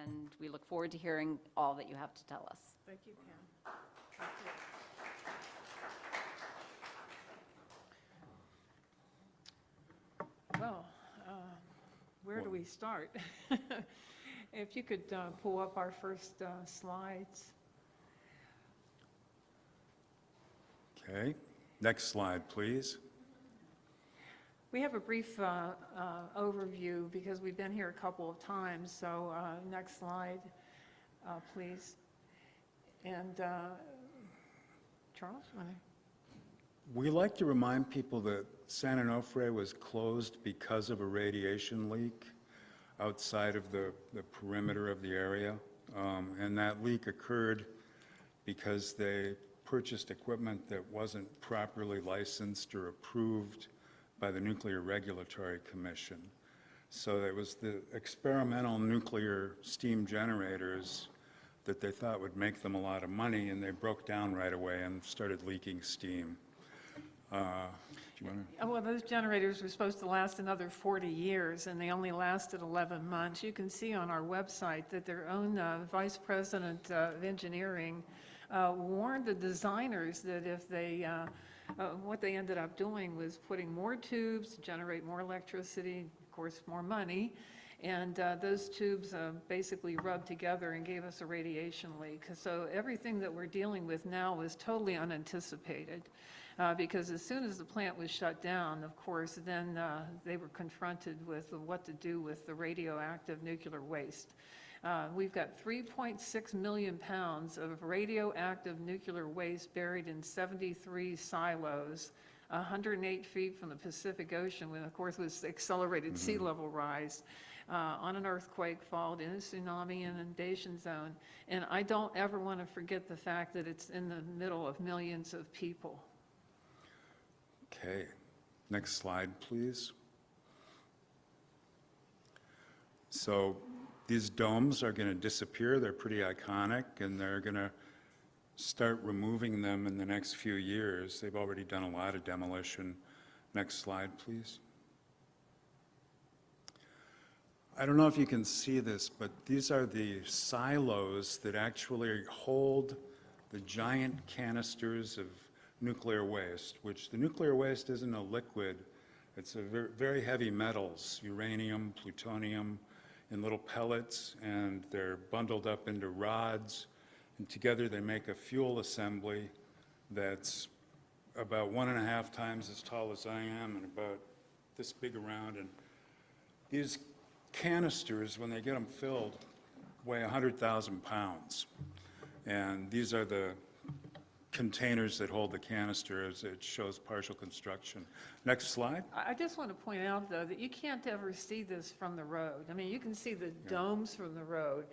and we look forward to hearing all that you have to tell us. Thank you, Pam. Thank you. Well, where do we start? If you could pull up our first slides. Okay, next slide, please. We have a brief overview because we've been here a couple of times, so next slide, please. And Charles, you want to? We like to remind people that San Onofre was closed because of a radiation leak outside of the perimeter of the area. And that leak occurred because they purchased equipment that wasn't properly licensed or approved by the Nuclear Regulatory Commission. So it was the experimental nuclear steam generators that they thought would make them a lot of money, and they broke down right away and started leaking steam. Do you want to? Well, those generators were supposed to last another 40 years, and they only lasted 11 months. You can see on our website that their own vice president of engineering warned the designers that if they, what they ended up doing was putting more tubes to generate more electricity, of course, more money, and those tubes basically rubbed together and gave us a radiation leak. So everything that we're dealing with now is totally unanticipated. Because as soon as the plant was shut down, of course, then they were confronted with what to do with the radioactive nuclear waste. We've got 3.6 million pounds of radioactive nuclear waste buried in 73 silos, 108 feet from the Pacific Ocean, when of course was accelerated sea level rise, on an earthquake fault, in a tsunami inundation zone. And I don't ever want to forget the fact that it's in the middle of millions of people. Okay, next slide, please. So these domes are going to disappear. They're pretty iconic, and they're going to start removing them in the next few years. They've already done a lot of demolition. Next slide, please. I don't know if you can see this, but these are the silos that actually hold the giant canisters of nuclear waste, which the nuclear waste isn't a liquid. It's a very heavy metals, uranium, plutonium, in little pellets, and they're bundled up into rods, and together they make a fuel assembly that's about 1.5 times as tall as I am and about this big around. And these canisters, when they get them filled, weigh 100,000 pounds. And these are the containers that hold the canisters. It shows partial construction. Next slide. I just want to point out, though, that you can't ever see this from the road. I mean, you can see the domes from the road,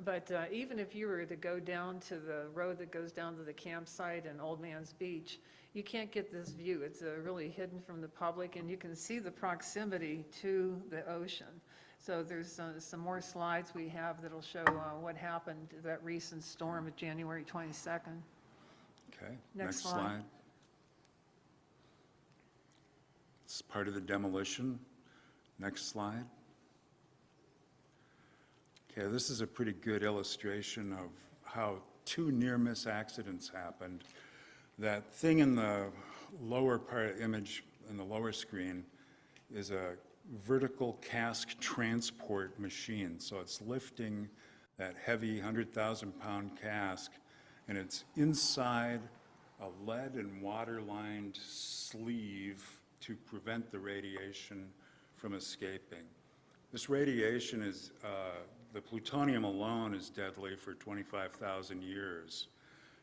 but even if you were to go down to the road that goes down to the campsite in Old Man's Beach, you can't get this view. It's really hidden from the public, and you can see the proximity to the ocean. So there's some more slides we have that'll show what happened to that recent storm of January 22nd. Okay, Next next slide. slide. It's part of the demolition. Next slide. Okay, this is a pretty good illustration of how 2 near-miss accidents happened. That thing in the lower part of the image, in the lower screen, is a vertical cask transport machine. So it's lifting that heavy 100,000-pound cask, and it's inside a lead and water-lined sleeve to prevent the radiation from escaping. This radiation is, the plutonium alone is deadly for 25,000 years.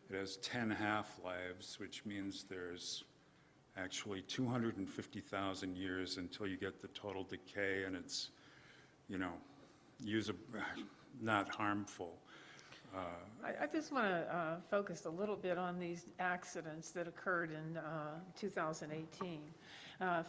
It has 10 half-lives, which means there's actually 250,000 years until you get the total decay, and it's, you know, not harmful. I just want to focus a little bit on these accidents that occurred in 2018.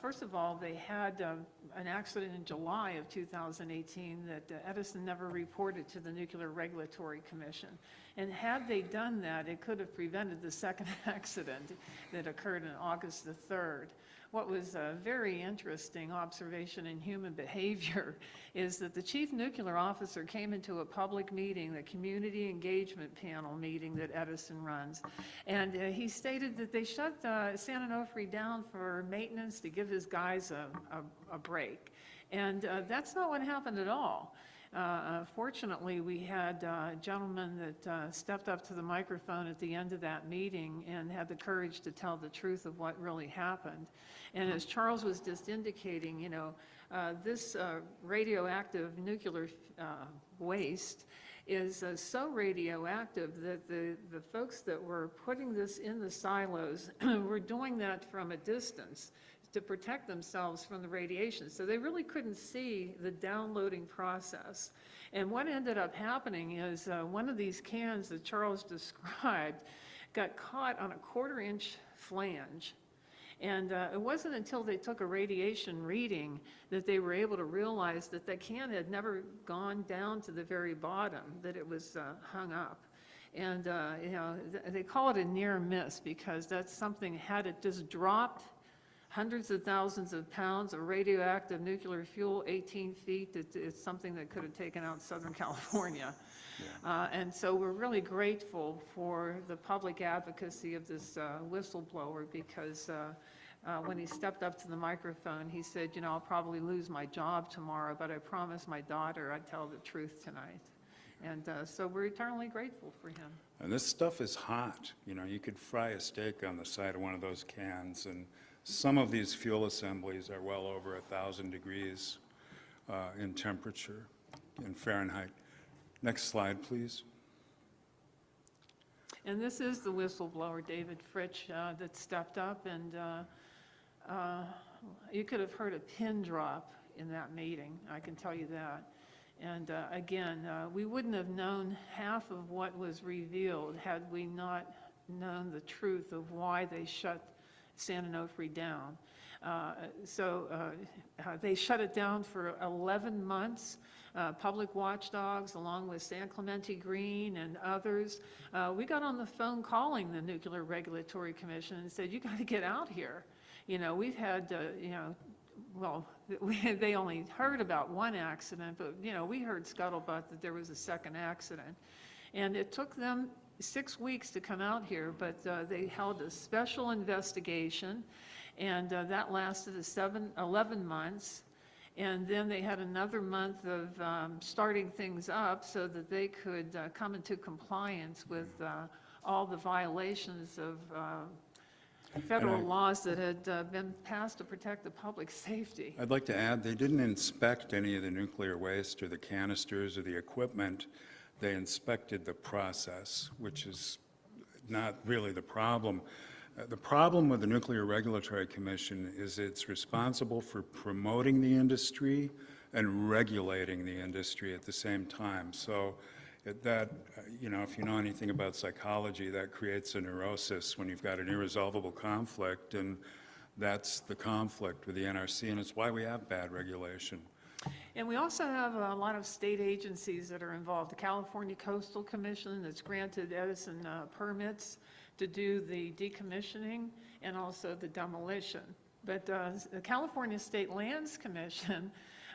First of all, they had an accident in July of 2018 that Edison never reported to the Nuclear Regulatory Commission. And had they done that, it could have prevented the second accident that occurred on August the 3rd. What was a very interesting observation in human behavior is that the chief nuclear officer came into a public meeting, the community engagement panel meeting that Edison runs, and he stated that they shut San Onofre down for maintenance to give his guys a break. And that's not what happened at all. Fortunately, we had a gentleman that stepped up to the microphone at the end of that meeting and had the courage to tell the truth of what really happened. And as Charles was just indicating, you know, this radioactive nuclear waste is so radioactive that the folks that were putting this in the silos were doing that from a distance to protect themselves from the radiation. So they really couldn't see the downloading process. And what ended up happening is one of these cans that Charles described got caught on a 1/4-inch flange. And it wasn't until they took a radiation reading that they were able to realize that that can had never gone down to the very bottom, that it was hung up. And you know, they call it a near miss because that's something, had it just dropped hundreds of thousands of pounds of radioactive nuclear fuel, 18 feet, it's something that could have taken out Southern California. Yeah. And so we're really grateful for the public advocacy of this whistleblower because when he stepped up to the microphone, he said, you know, I'll probably lose my job tomorrow, but I promised my daughter I'd tell the truth tonight. And so we're eternally grateful for him. And this stuff is hot. You know, you could fry a steak on the side of one of those cans, and some of these fuel assemblies are well over 1,000 degrees in temperature, in Fahrenheit. Next slide, please. And this is the whistleblower, David Fritsch, that stepped up, and you could have heard a pin drop in that meeting, I can tell you that. And again, we wouldn't have known half of what was revealed had we not known the truth of why they shut San Onofre down. They shut it down for 11 months. Public Watchdogs, along with San Clemente Green and others, we got on the phone calling the Nuclear Regulatory Commission and said, you got to get out here. You know, we've had, you know, well, they only heard about one accident, but, you know, we heard scuttlebutt that there was a second accident. And it took them 6 weeks to come out here, but they held a special investigation, and that lasted 11 months. And then they had another month of starting things up so that they could come into compliance with all the violations of federal laws that had been passed to protect the public safety. I'd like to add, they didn't inspect any of the nuclear waste or the canisters or the equipment. They inspected the process, which is not really the problem. The problem with the Nuclear Regulatory Commission is it's responsible for promoting the industry and regulating the industry at the same time. So you know, if you know anything about psychology, that creates a neurosis when you've got an irresolvable conflict, and that's the conflict with the NRC, and it's why we have bad regulation. And we also have a lot of state agencies that are involved. The California Coastal Commission that's granted Edison permits to do the decommissioning and also the demolition. But the California State Lands Commission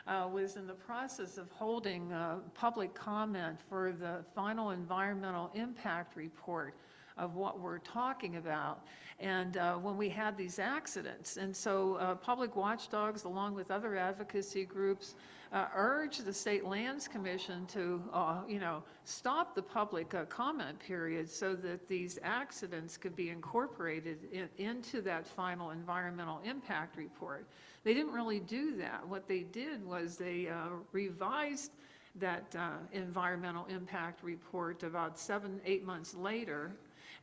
was in the process of holding public comment for the final environmental impact report of what we're talking about, and when we had these accidents. And so Public Watchdogs, along with other advocacy groups, urged the State Lands Commission to, you know, stop the public comment period so that these accidents could be incorporated into that final environmental impact report. They didn't really do that. What they did was they revised that environmental impact report about 7-8 months later.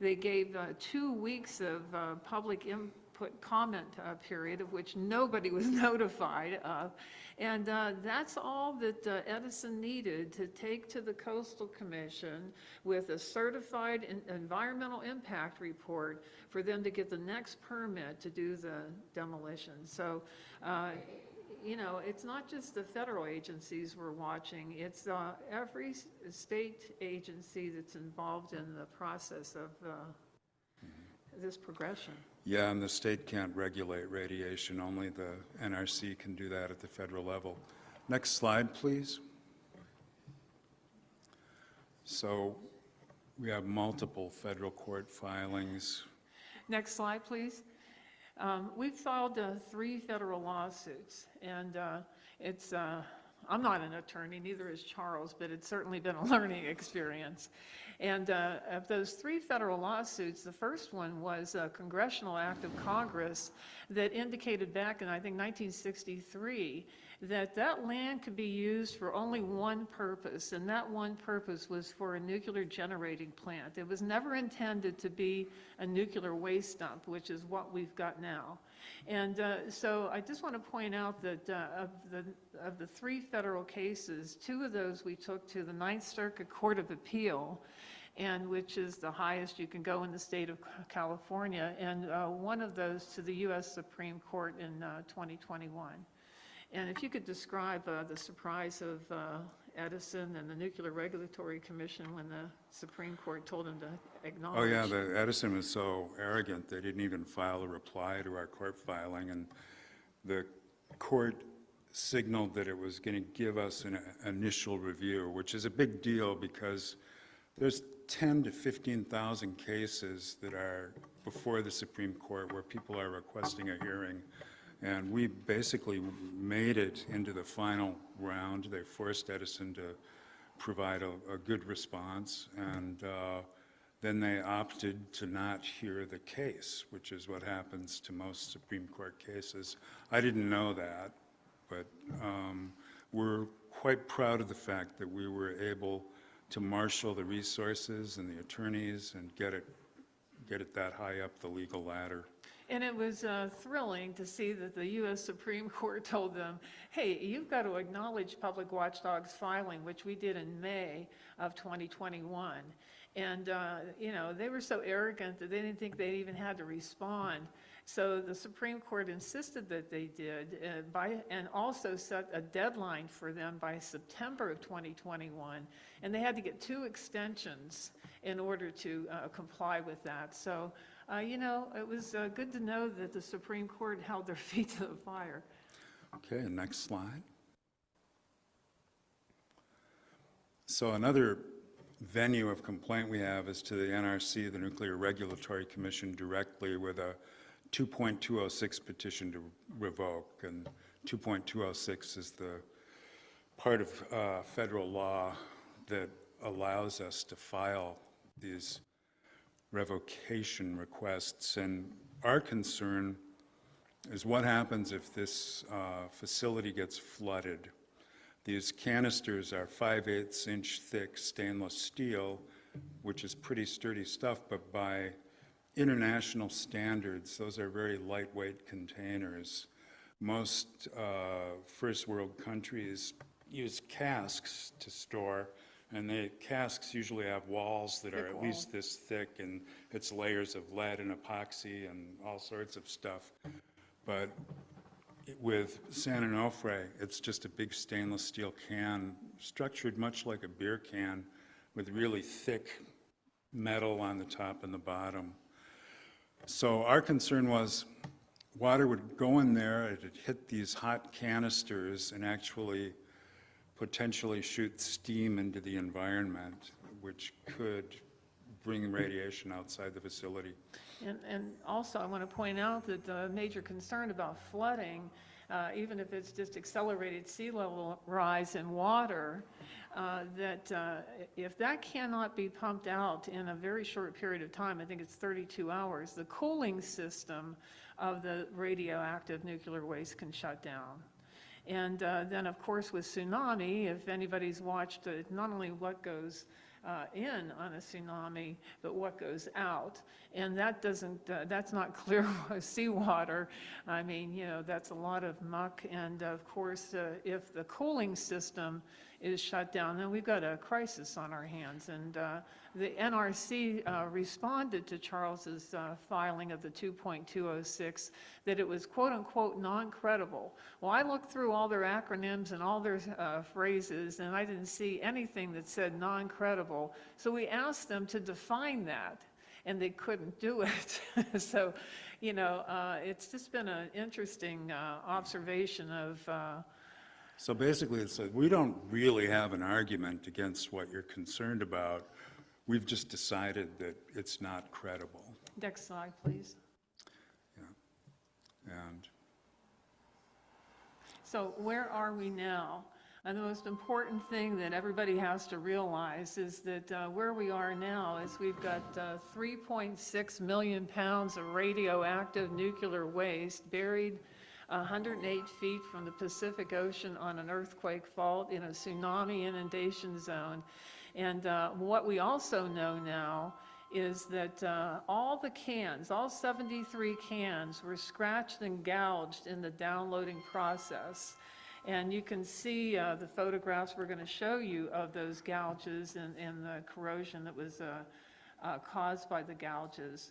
They gave 2 weeks of public input put comment period, of which nobody was notified of. And that's all that Edison needed to take to the Coastal Commission with a certified environmental impact report for them to get the next permit to do the demolition. So, you know, it's not just the federal agencies we're watching, it's every state agency that's involved in the process of this progression. Yeah, and the state can't regulate radiation, only the NRC can do that at the federal level. Next slide, please. So we have multiple federal court filings. Next slide, please. We've filed 3 federal lawsuits, and I'm not an attorney, neither is Charles, but it's certainly been a learning experience. And of those 3 federal lawsuits, the first one was a congressional act of Congress that indicated back in, I think, 1963, that that land could be used for only one purpose, and that one purpose was for a nuclear generating plant. It was never intended to be a nuclear waste dump, which is what we've got now. And so I just want to point out that of the 3 federal cases, 2 of those we took to the Ninth Circuit Court of Appeal, and which is the highest you can go in the state of California, and one of those to the U.S. Supreme Court in 2021. And if you could describe the surprise of Edison and the Nuclear Regulatory Commission when the Supreme Court told him to acknowledge. Oh yeah, the Edison was so arrogant, they didn't even file a reply to our court filing, and the court signaled that it was going to give us an initial review, which is a big deal because there's 10 to 15,000 cases that are before the Supreme Court where people are requesting a hearing. And we basically made it into the final round. They forced Edison to provide a good response, and then they opted to not hear the case, which is what happens to most Supreme Court cases. I didn't know that, but we're quite proud of the fact that we were able to marshal the resources and the attorneys and get it that high up the legal ladder. And it was thrilling to see that the U.S. Supreme Court told them, hey, you've got to acknowledge Public Watchdogs filing, which we did in May of 2021. And, you know, they were so arrogant that they didn't think they even had to respond. So the Supreme Court insisted that they did, and also set a deadline for them by September of 2021. And they had to get 2 extensions in order to comply with that. So, you know, it was good to know that the Supreme Court held their feet to the fire. Okay, next slide. So another venue of complaint we have is to the NRC, the Nuclear Regulatory Commission, directly with a 2.206 petition to revoke. And 2.206 is the part of federal law that allows us to file these revocation requests. And our concern is what happens if this facility gets flooded. These canisters are 5/8 inch thick stainless steel, which is pretty sturdy stuff, but by international standards, those are very lightweight containers. Most first world countries use casks to store, and the casks usually have walls that are at least this thick, and it's layers of lead and epoxy and all sorts of stuff. But with San Onofre, it's just a big stainless steel can, structured much like a beer can, with really thick metal on the top and the bottom. So our concern was water would go in there, it'd hit these hot canisters and actually potentially shoot steam into the environment, which could bring radiation outside the facility. And also, I want to point out that the major concern about flooding, even if it's just accelerated sea level rise in water, that if that cannot be pumped out in a very short period of time, I think it's 32 hours, the cooling system of the radioactive nuclear waste can shut down. And then, of course, with tsunami, if anybody's watched not only what goes in on a tsunami, but what goes out. And that doesn't, that's not clear seawater. I mean, you know, that's a lot of muck. And of course, if the cooling system is shut down, then we've got a crisis on our hands. And the NRC responded to Charles's filing of the 2.206 that it was quote unquote non-credible. Well, I looked through all their acronyms and all their phrases, and I didn't see anything that said non-credible. So we asked them to define that, and they couldn't do it. So, you know, it's just been an interesting observation of So basically, it's like, we don't really have an argument against what you're concerned about. We've just decided that it's not credible. next slide, please. And So where are we now? And the most important thing that everybody has to realize is that where we are now is we've got 3.6 million pounds of radioactive nuclear waste buried 108 feet from the Pacific Ocean on an earthquake fault in a tsunami inundation zone. And what we also know now is that all the cans, all 73 cans, were scratched and gouged in the downloading process. And you can see the photographs we're going to show you of those gouges and the corrosion that was caused by the gouges.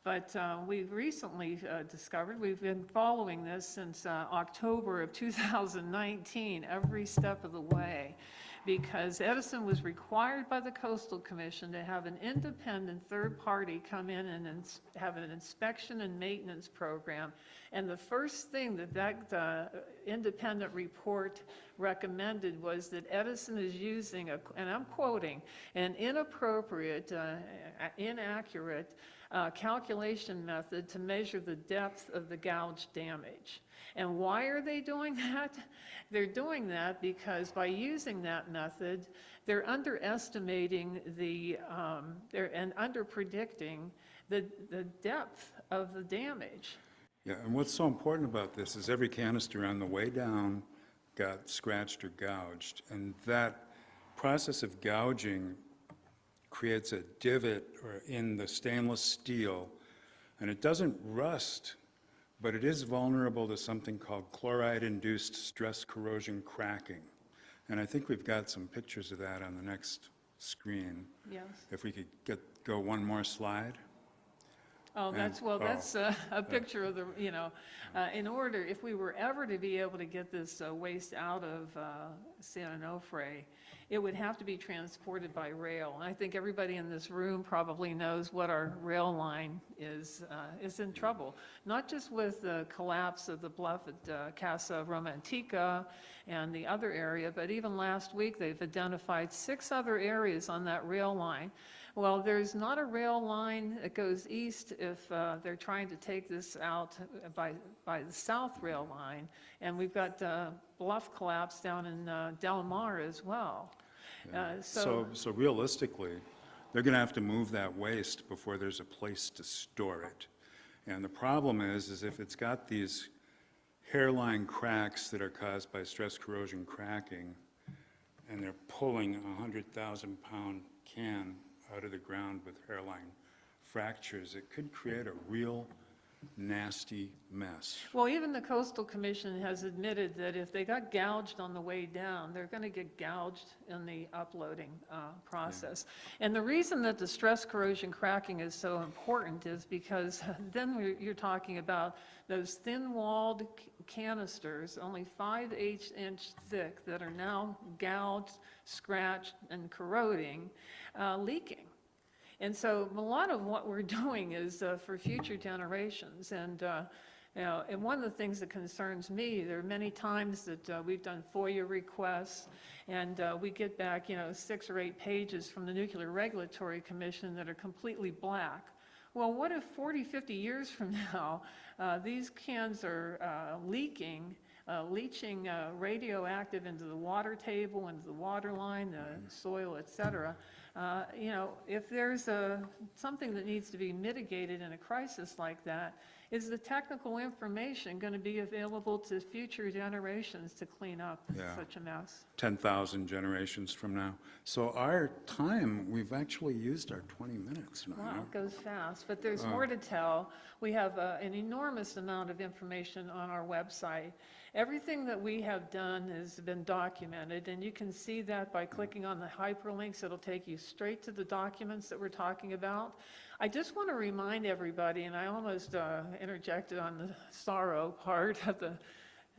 But we've recently discovered, we've been following this since October of 2019, every step of the way, because Edison was required by the Coastal Commission to have an independent third party come in and have an inspection and maintenance program. And the first thing that independent report recommended was that Edison is using, and I'm quoting, an inappropriate, inaccurate calculation method to measure the depth of the gouge damage. And why are they doing that? They're doing that because by using that method, they're underestimating and under-predicting the depth of the damage. yeah, and what's so important about this is every canister on the way down got scratched or gouged, and that process of gouging creates a divot in the stainless steel, and it doesn't rust, but it is vulnerable to something called chloride-induced stress corrosion cracking. And I think we've got some pictures of that on the next screen. Yes. If we could go one more slide. Oh, that's, well, oh, that's a picture of the, you know, in order, if we were ever to be able to get this waste out of San Onofre, it would have to be transported by rail. And I think everybody in this room probably knows what our rail line is in trouble. Not just with the collapse of the bluff at Casa Romantica and the other area, but even last week they've identified 6 other areas on that rail line. Well, there's not a rail line that goes east if they're trying to take this out by the south rail line. And we've got bluff collapse down in Del Mar as well. So realistically, they're going to have to move that waste before there's a place to store it. And the problem is if it's got these hairline cracks that are caused by stress corrosion cracking, and they're pulling a 100,000-pound can out of the ground with hairline fractures, it could create a real nasty mess. Well, even the Coastal Commission has admitted that if they got gouged on the way down, they're going to get gouged in the uploading process. Yeah. And the reason that the stress corrosion cracking is so important is because then you're talking about those thin-walled canisters, only 5/8 inch thick, that are now gouged, scratched, and corroding, leaking. And so a lot of what we're doing is for future generations. And, you know, and one of the things that concerns me, there are many times that we've done FOIA requests and we get back, you know, 6 or 8 pages from the Nuclear Regulatory Commission that are completely black. Well, what if 40, 50 years from now, these cans are leaching radioactive into the water table, into the water line, the soil, et cetera. You know, if there's something that needs to be mitigated in a crisis like that, is the technical information going to be available to future generations to clean up Yeah. such a mess? 10,000 generations from now. So our time, we've actually used our 20 minutes now. Wow, it goes fast, but there's more to tell. We have an enormous amount of information on our website. Everything that we have done has been documented, and you can see that by clicking on the hyperlinks. It'll take you straight to the documents that we're talking about. I just want to remind everybody, and I almost interjected on the sorrow part of the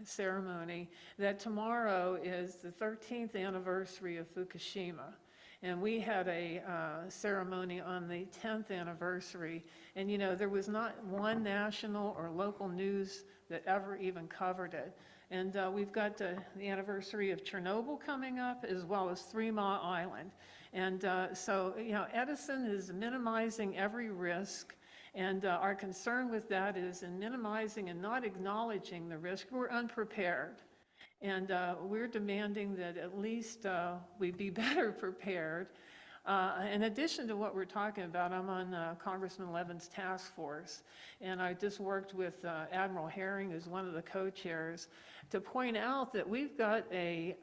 ceremony, that tomorrow is the 13th anniversary of Fukushima. And we had a ceremony on the 10th anniversary. And, you know, there was not one national or local news that ever even covered it. And we've got the anniversary of Chernobyl coming up, as well as 3 Mile Island. And so, you know, Edison is minimizing every risk. And our concern with that is in minimizing and not acknowledging the risk. We're unprepared. And we're demanding that at least we be better prepared. In addition to what we're talking about, I'm on Congressman Levin's task force, and I just worked with Admiral Herring, who's one of the co-chairs, to point out that we've got a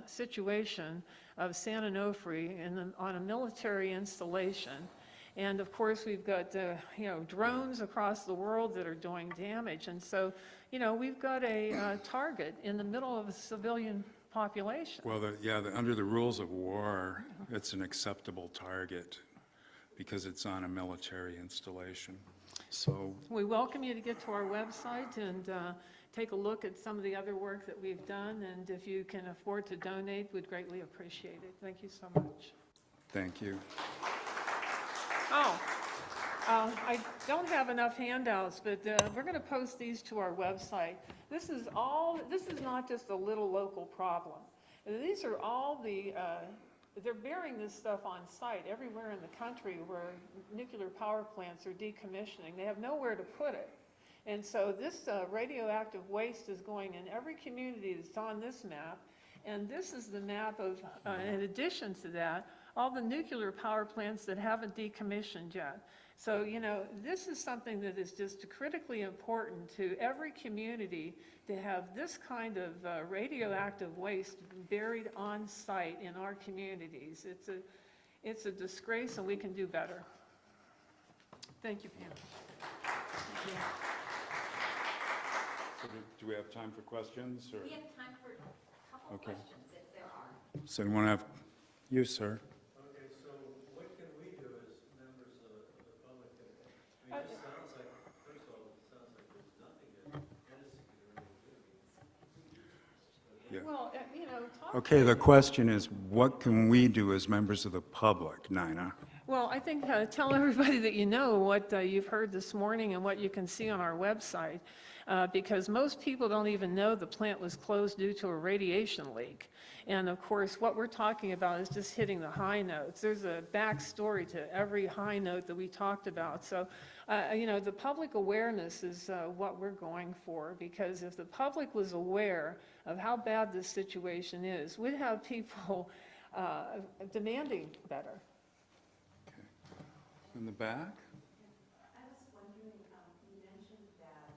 situation of San Onofre on a military installation. And of course, we've got you know, drones across the world that are doing damage. And so, you know, we've got a target in the middle of a civilian population. Well, under the rules of war, it's an acceptable target because it's on a military installation. So, We welcome you to get to our website and take a look at some of the other work that we've done. And if you can afford to donate, we'd greatly appreciate it. Thank you so much. thank you. Oh, I don't have enough handouts, but we're going to post these to our website. This is not just a little local problem. These are all they're bearing this stuff on site everywhere in the country where nuclear power plants are decommissioning. They have nowhere to put it. And so this radioactive waste is going in every community that's on this map. And this is the map of, in addition to that, all the nuclear power plants that haven't decommissioned yet. So, you know, this is something that is just critically important to every community to have this kind of radioactive waste buried on site in our communities. It's a disgrace, and we can do better. Thank you, Pam. Thank you. So do we have time for questions? Or? We have time for a couple of Okay. questions if there are. So anyone have, you, sir? Okay, so what can we do as members of the public? I mean, this sounds like, first of all, it sounds like there's nothing that Edison can really do. Yeah. Well, you know, Okay, the question is, what can we do as members of the public, Nina? Well, I think tell everybody that you know what you've heard this morning and what you can see on our website, because most people don't even know the plant was closed due to a radiation leak. And of course, what we're talking about is just hitting the high notes. There's a backstory to every high note that we talked about. So, you know, the public awareness is what we're going for, because if the public was aware of how bad this situation is, we'd have people demanding better. In the back? I was wondering, you mentioned that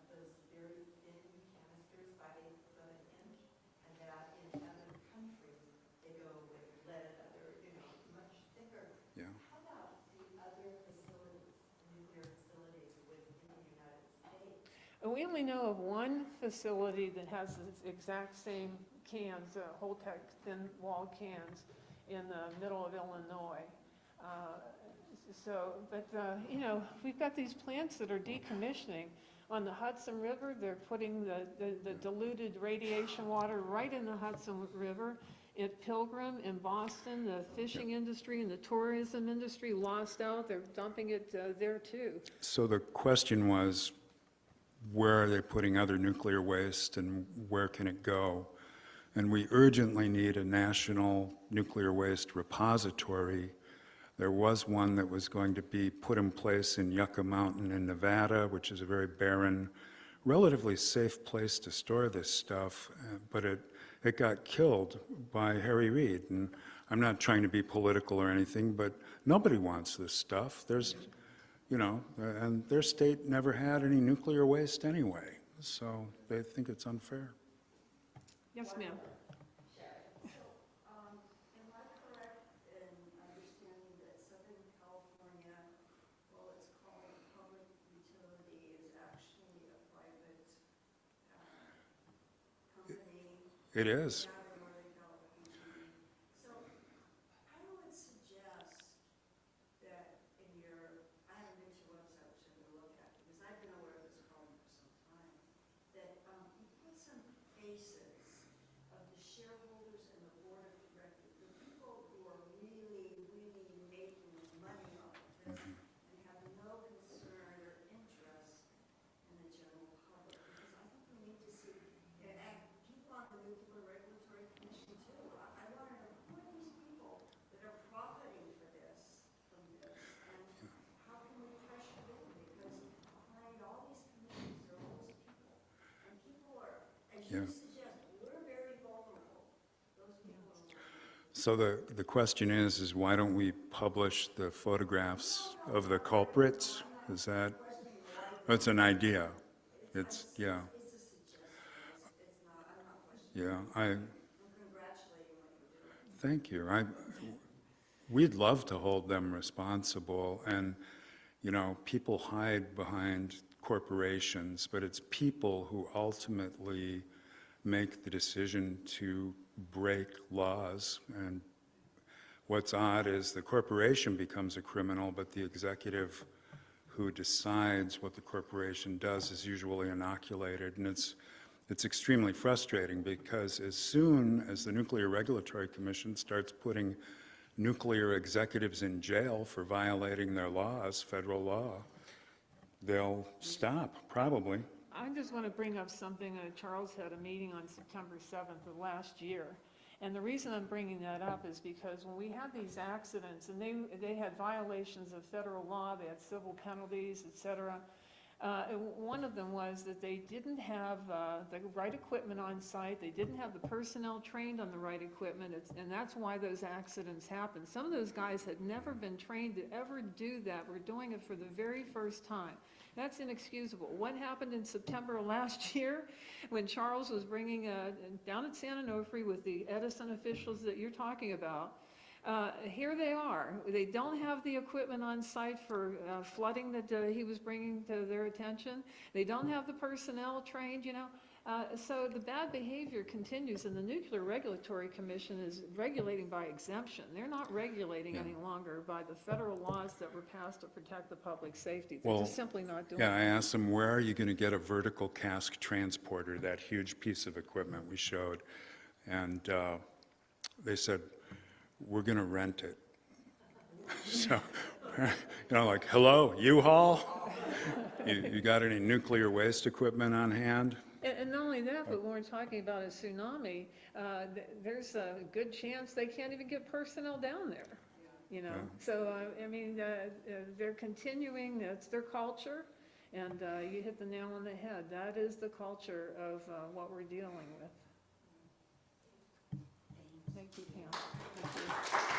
those very thin canisters, 5/8 of an inch, and that in other countries, they go with lead, other, you know, much thicker. Yeah. How about the other facilities, nuclear facilities within the United States? And we only know of one facility that has the exact same cans, Holtec thin-walled cans, in the middle of Illinois. You know, we've got these plants that are decommissioning. On the Hudson River, they're putting the diluted radiation water right in the Hudson River. At Pilgrim in Boston, the fishing industry and the tourism industry lost out. They're dumping it there too. So the question was, where are they putting other nuclear waste and where can it go? And we urgently need a national nuclear waste repository. There was one that was going to be put in place in Yucca Mountain in Nevada, which is a very barren, relatively safe place to store this stuff, but it got killed by Harry Reid. And I'm not trying to be political or anything, but nobody wants this stuff. There's, you know, and their state never had any nuclear waste anyway, so they think it's unfair. Yes, ma'am. Am I correct in understanding that Southern California, well, it's called a public utility, is actually a private company? It is. Down in Northern California. So I would suggest that in your, I haven't been to your website, which I'm going to look at, because I've been aware of this problem for some time, that you put some faces of the shareholders and the board of directors, the people who are really, really making money off of this and have no concern or interest in the general public. Because I think we need to see, and people on the Nuclear Regulatory Commission too, I want to know who are these people that are profiting from this, and how can we pressure them? Because behind all these committees, there are always people. And people are, as you Yeah. suggest, we're very vulnerable. Those people are vulnerable. So the question is why don't we publish the photographs of the culprits? Is that, that's an idea. It's, yeah, It's a suggestion, it's not, I'm not questioning. yeah, I'm congratulating what you're doing. thank you. We'd love to hold them responsible, and, you know, people hide behind corporations, but it's people who ultimately make the decision to break laws. And what's odd is the corporation becomes a criminal, but the executive who decides what the corporation does is usually inoculated. And it's extremely frustrating, because as soon as the Nuclear Regulatory Commission starts putting nuclear executives in jail for violating their laws, federal law, they'll stop, probably. I just want to bring up something. Charles had a meeting on September 7th of last year. And the reason I'm bringing that up is because when we had these accidents, and they had violations of federal law, they had civil penalties, et cetera. One of them was that they didn't have the right equipment on site, they didn't have the personnel trained on the right equipment, and that's why those accidents happened. Some of those guys had never been trained to ever do that. We're doing it for the very first time. That's inexcusable. What happened in September of last year when Charles was bringing down at San Onofre with the Edison officials that you're talking about? Here they are. They don't have the equipment on site for flooding that he was bringing to their attention. They don't have the personnel trained, you know. So the bad behavior continues, and the Nuclear Regulatory Commission is regulating by exemption. They're not regulating any longer by the federal laws that were passed to protect the public safety. They're just simply not doing it. Yeah, I asked them, where are you going to get a vertical cask transporter, that huge piece of equipment we showed? And they said, we're going to rent it. So, you know, like, hello, U-Haul? You got any nuclear waste equipment on hand? And not only that, but when we're talking about a tsunami, there's a good chance they can't even get personnel down there, you know? Yeah. So, I mean, they're continuing, that's their culture, and you hit the nail on the head. That is the culture of what we're dealing with. Thank you, Pam. Thank you.